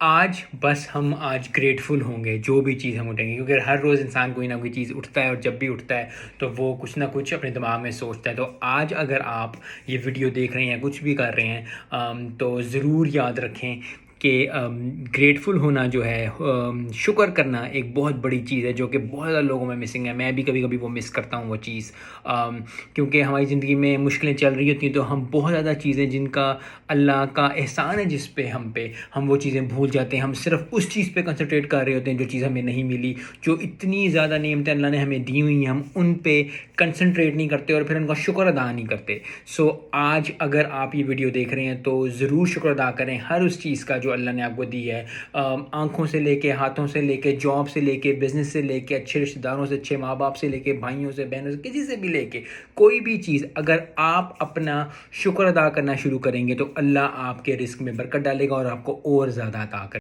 آج بس ہم آج گریٹفل ہوں گے جو بھی چیز ہم اٹھیں گے، کیونکہ ہر روز انسان کوئی نہ کوئی چیز اٹھتا ہے، اور جب بھی اٹھتا ہے تو وہ کچھ نہ کچھ اپنے دماغ میں سوچتا ہے. تو آج اگر آپ یہ ویڈیو دیکھ رہے ہیں، کچھ بھی کر رہے ہیں، تو ضرور یاد رکھیں کہ گریٹفل ہونا جو ہے، شکر کرنا ایک بہت بڑی چیز ہے جو کہ بہت زیادہ لوگوں میں مسنگ ہے. میں بھی کبھی کبھی وہ مس کرتا ہوں وہ چیز، کیونکہ ہماری زندگی میں مشکلیں چل رہی ہوتی ہیں تو ہم بہت زیادہ چیزیں جن کا اللہ کا احسان ہے جس پہ ہم وہ چیزیں بھول جاتے ہیں. ہم صرف اس چیز پہ کنسنٹریٹ کر رہے ہوتے ہیں جو چیز ہمیں نہیں ملی. جو اتنی زیادہ نعمتیں اللہ نے ہمیں دی ہوئی ہیں، ہم ان پہ کنسنٹریٹ نہیں کرتے اور پھر ان کا شکر ادا نہیں کرتے. آج اگر آپ یہ ویڈیو دیکھ رہے ہیں تو ضرور شکر ادا کریں ہر اس چیز کا جو اللہ نے آپ کو دی ہے. آنکھوں سے لے کے، ہاتھوں سے لے کے، جاب سے لے کے، بزنس سے لے کے، اچھے رشتہ داروں سے، اچھے ماں باپ سے لے کے، بھائیوں سے، بہنوں سے، کسی سے بھی لے کے کوئی بھی چیز اگر آپ اپنا شکر ادا کرنا شروع کریں گے تو اللہ آپ کے رزق میں برکت ڈالے گا اور آپ کو اور زیادہ عطا کرے گا.